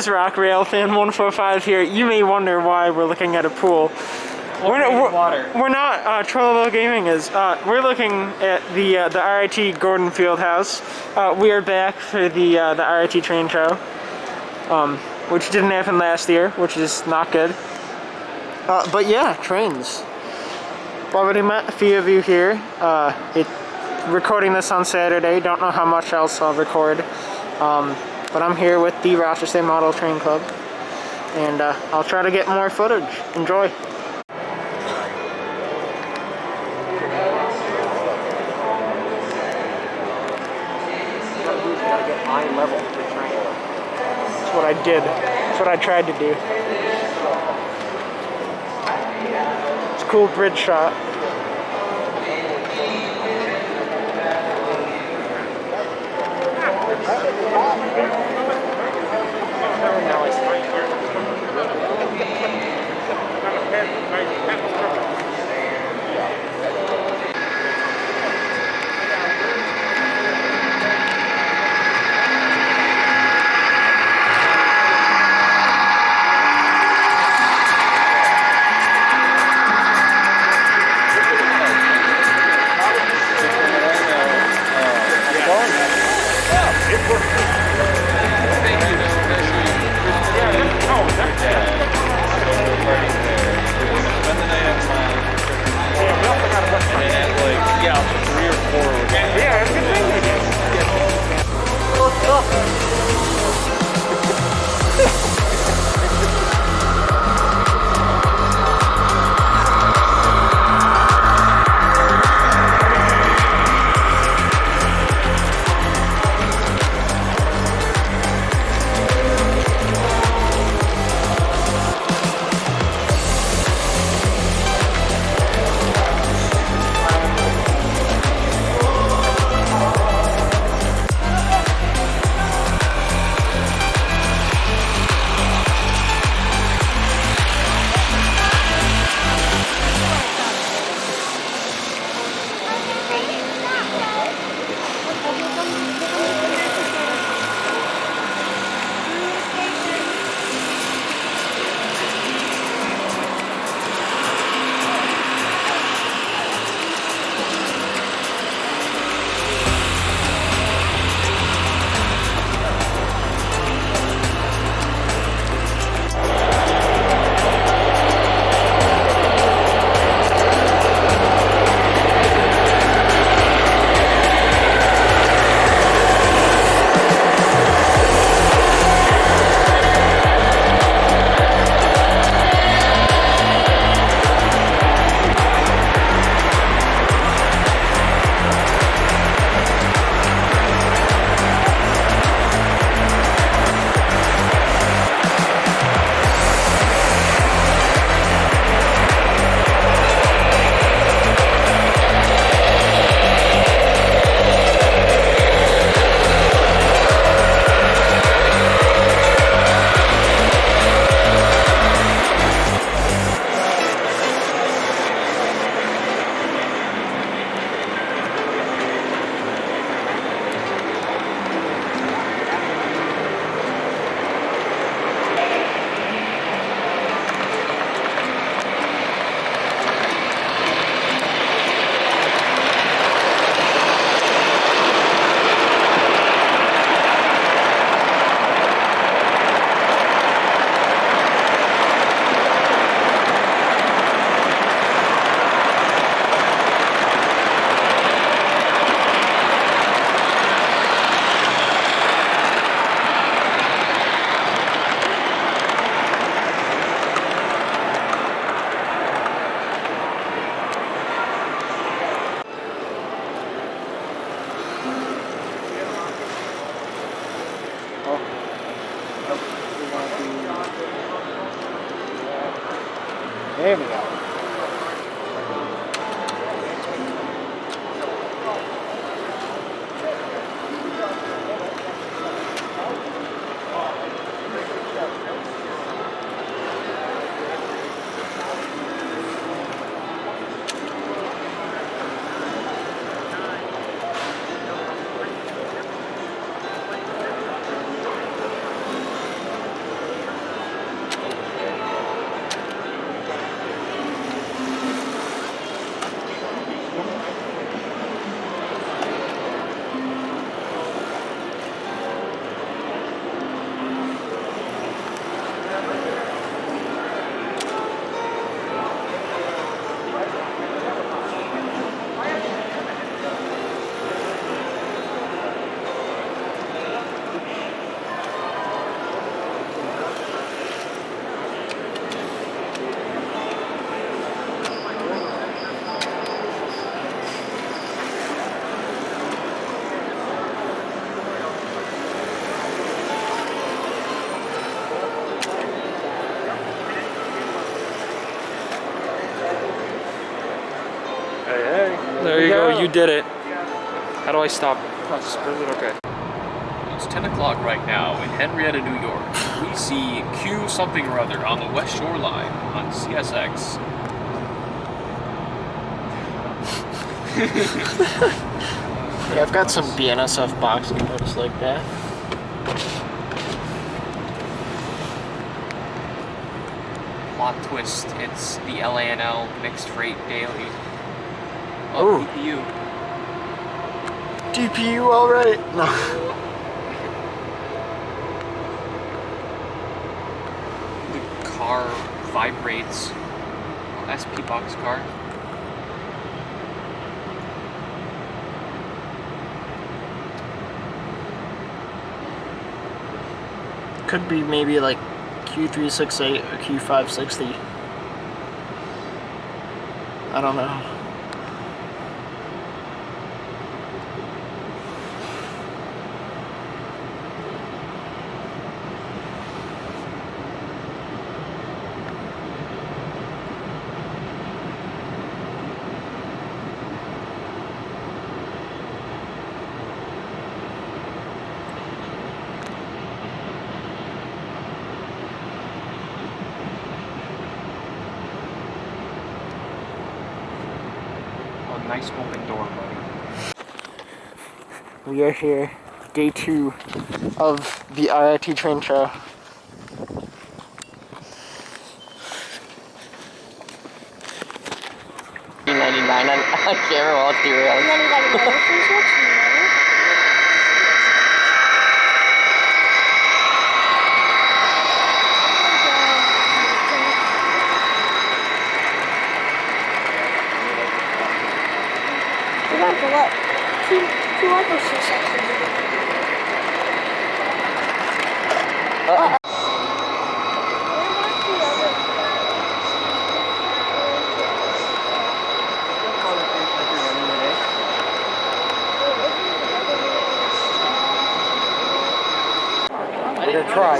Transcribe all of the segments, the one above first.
guys, Rock Rail Fan 145 here. You may wonder why we're looking at a pool. We're not. Trollable Gaming is. We're looking at the RIT Gordon Fieldhouse. We are back for the RIT Train Show, which didn't happen last year, which is not good. But yeah, trains. Already met a few of you here. Recording this on Saturday. Don't know how much else I'll record. But I'm here with the Rochester Model Train Club, and I'll try to get more footage. Enjoy. Eye level to the train. That's what I did. That's what I tried to do. It's a cool bridge shot. There we go. You did it. How do I stop? Okay. It's 10 o'clock right now in Henrietta, New York. We see Q something or other on the West Shore Line on CSX. Yeah, I've got some BNSF boxing notes like that. Plot twist, it's the LANL Mixed Freight Daily. Oh, DPU. DPU, alright. No. The car vibrates. SP box car. Could be maybe like Q368 or Q560. I don't know. Nice open door, buddy. We are here, day 2 of the RIT Train Show. $99 on camera while it's derailed. And then we got another free switch. We got to what? Two other C-sections. We're gonna try.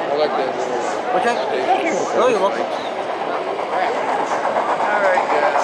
I like that. Okay. Oh, you're welcome. Alright, guys.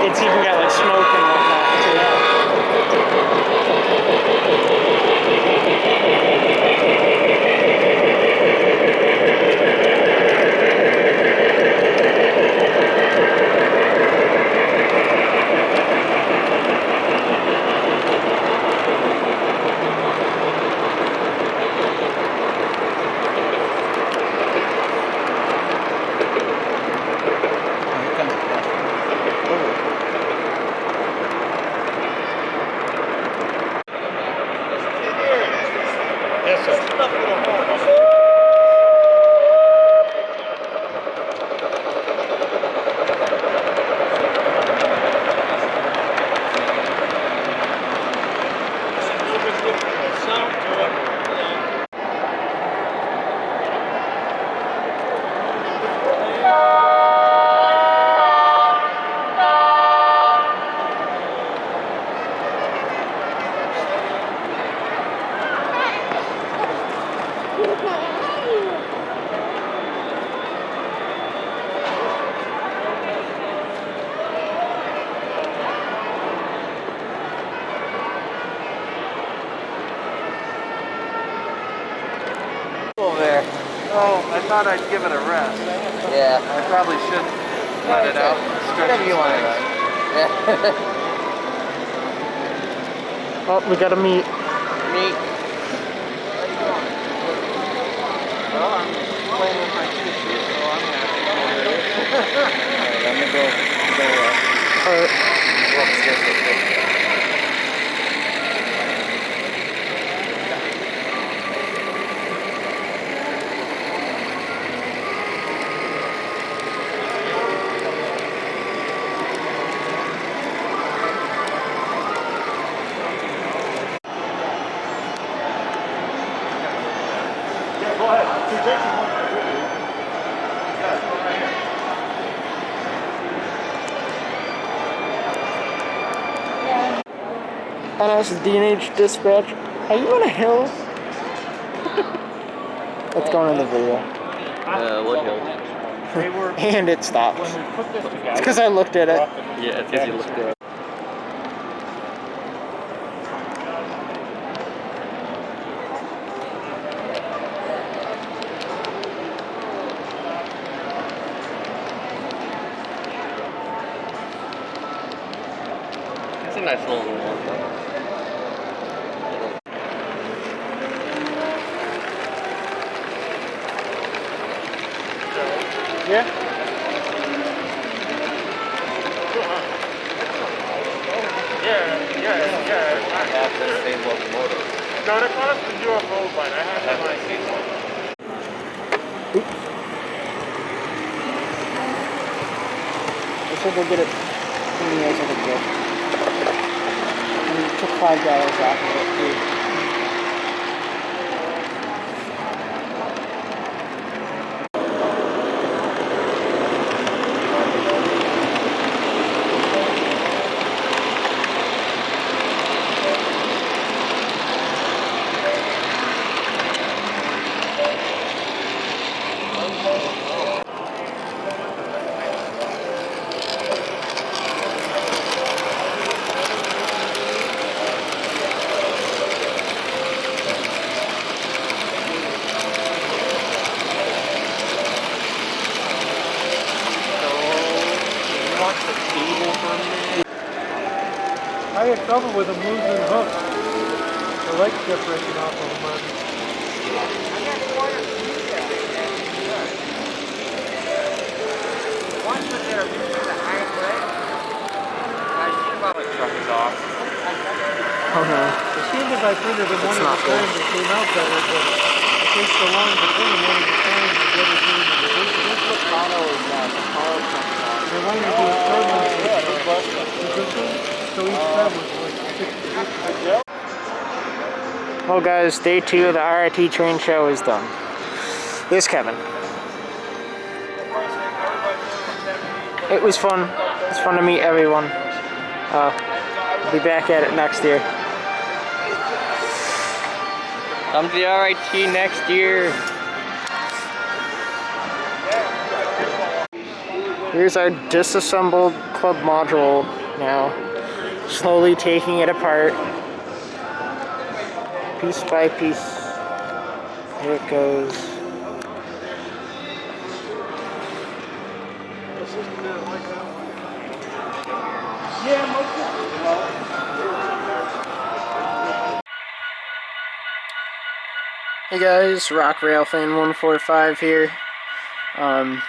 It's even got like smoke and whatnot too. Oh, I thought I'd give it a rest. Yeah. I probably should let it out. Stretch Whatever you want. Oh, we got a meet. Meet. Well, I'm playing with my tissue, so I'm happy. Alright, I'm gonna go upstairs real quick. NS D&H dispatch. Are you on a hill? Let's go into the video. What hill? And it stopped. It's because I looked at it. Yeah, it's because you looked at it. It's a nice little one. Yeah? Yeah. I have the same locomotive. No, that's not the UFO one. I have my same one. I said go get it. Yeah, I said go get it. And he took $5 off of it too. I had trouble with them losing hooks. The legs kept breaking off of them. Once we get a reach to the hind leg, I think about the truck is off. Oh no. It seemed as I printed them one not at a time, they came out better, but it takes so long to print them one at a time to get it in the division. This Locano is the power comes on. They wanted to do a third one so each time was like 66. Well guys, day 2 of the RIT Train Show is done. There's Kevin. It was fun. It's fun to meet everyone. Be back at it next year. Come to the RIT next year. Here's our disassembled club module now. Slowly taking it apart. Piece by piece. Here it goes. Hey guys, Rock Rail Fan 145 here. I'm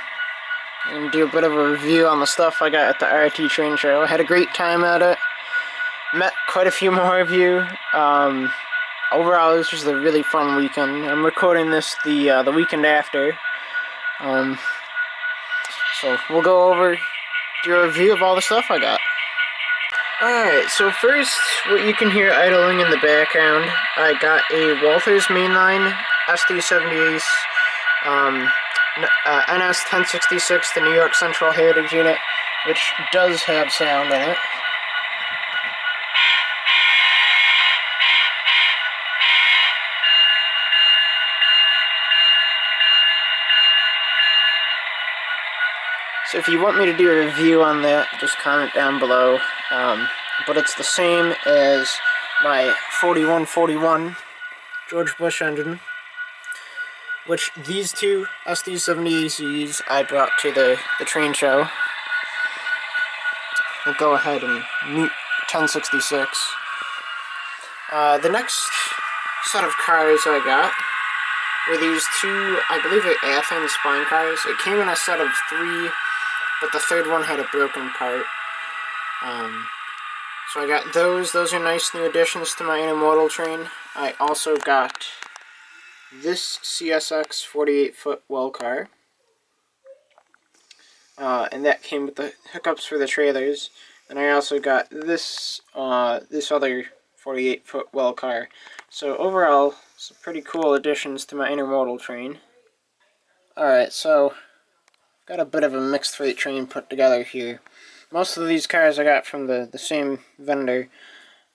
gonna do a bit of a review on the stuff I got at the RIT Train Show. I had a great time at it. Met quite a few more of you. Overall, it was just a really fun weekend. I'm recording this the weekend after. So we'll go over, do a review of all the stuff I got. Alright, so first, what you can hear idling in the background, I got a Walther's Mainline SD70 NS 1066, the New York Central Heritage Unit, which does have sound in it. So if you want me to do a review on that, just comment down below. But it's the same as my 4141 George Bush engine, which these two SD70ACs I brought to the train show. we'll go ahead and meet 1066. The next set of cars I got were these two, I believe they're Athens spine cars. It came in a set of 3, but the third one had a broken part. So I got those. Those are nice new additions to my intermodal train. I also got this CSX 48-foot well car. And that came with the hookups for the trailers. And I also got this this other 48-foot well car. So overall, some pretty cool additions to my intermodal train. Alright, so got a bit of a mixed freight train put together here. Most of these cars I got from the same vendor.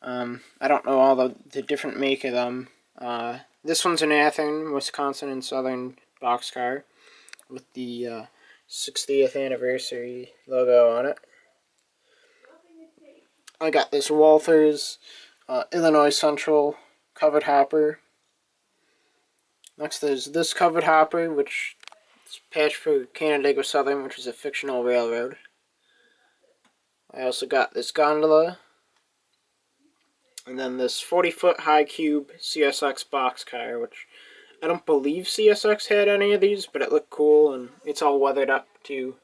I don't know all the different make of them. This one's an Athens, Wisconsin and Southern boxcar with the 60th anniversary logo on it. I got this Walthers Illinois Central covered hopper. Next there's this covered hopper, which is patched for Canandaigua Southern, which is a fictional railroad. I also got this gondola. And then this 40-foot high cube CSX boxcar, which I don't believe CSX had any of these, but it looked cool, and it's all weathered up too.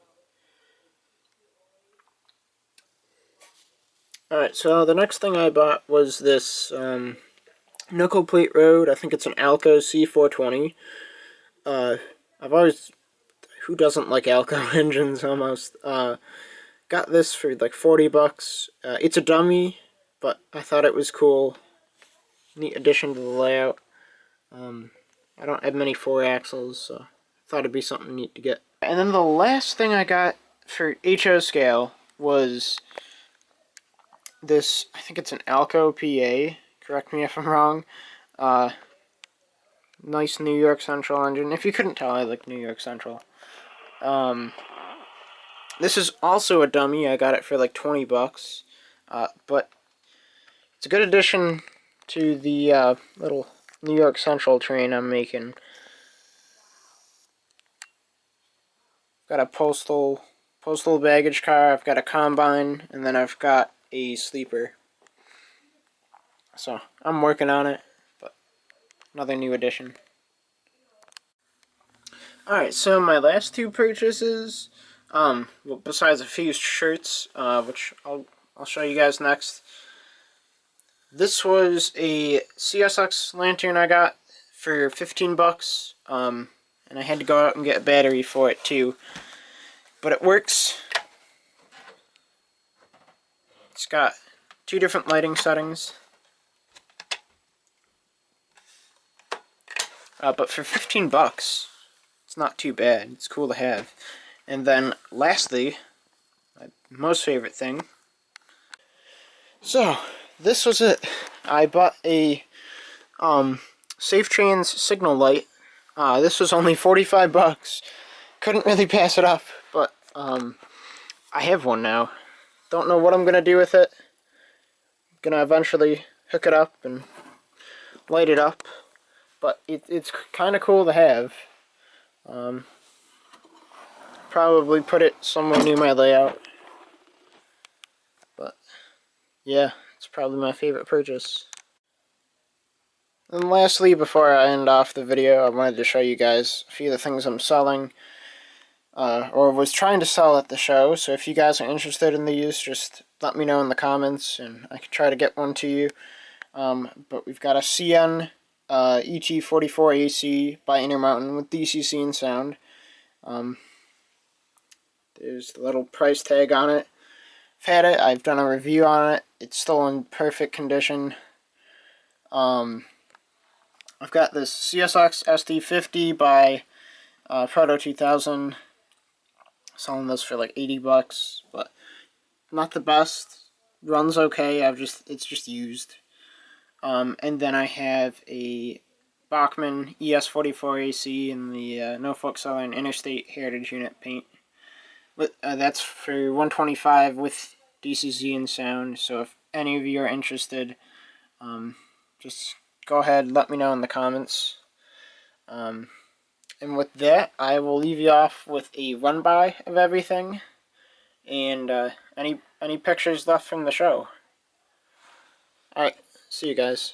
Alright, so the next thing I bought was this Nickel Plate Road. I think it's an Alco C420. I've always... Who doesn't like Alco engines, almost? Got this for like 40 bucks. It's a dummy, but I thought it was cool. Neat addition to the layout. I don't have many 4-axles, so I thought it'd be something neat to get. And then the last thing I got for HO scale was this, I think it's an Alco PA, correct me if I'm wrong. Nice New York Central engine. If you couldn't tell, I like New York Central. This is also a dummy. I got it for like 20 bucks. But it's a good addition to the little New York Central train I'm making. Got a postal baggage car, I've got a combine, and then I've got a sleeper. So I'm working on it, but another new addition. Alright, so my last 2 purchases, well, besides a few shirts, which I'll show you guys next. This was a CSX lantern I got for 15 bucks, and I had to go out and get a battery for it too. But it works. It's got 2 different lighting settings. But for 15 bucks, it's not too bad. It's cool to have. And then lastly, my most favorite thing. So, this was it. I bought a Safe Trains signal light. This was only 45 bucks. Couldn't really pass it up, but I have one now. Don't know what I'm gonna do with it. Gonna eventually hook it up and light it up, but it's kind of cool to have. Probably put it somewhere near my layout. But yeah, it's probably my favorite purchase. And lastly, before I end off the video, I wanted to show you guys a few of the things I'm selling, or was trying to sell at the show. So if you guys are interested in these, just let me know in the comments, and I can try to get one to you. But we've got a CN ET44 AC by Intermountain with DCC and sound. There's the little price tag on it. I've had it. I've done a review on it. It's still in perfect condition. I've got this CSX SD50 by Proto 2000. Selling this for like 80 bucks, but not the best. Runs okay. It's just used. And then I have a Bachmann ES44 AC in the Norfolk Southern Interstate Heritage Unit paint. But that's for 125 with DCC and sound. So if any of you are interested, just go ahead, let me know in the comments. And with that, I will leave you off with a run-by of everything. And any any pictures left from the show. Alright, see you guys.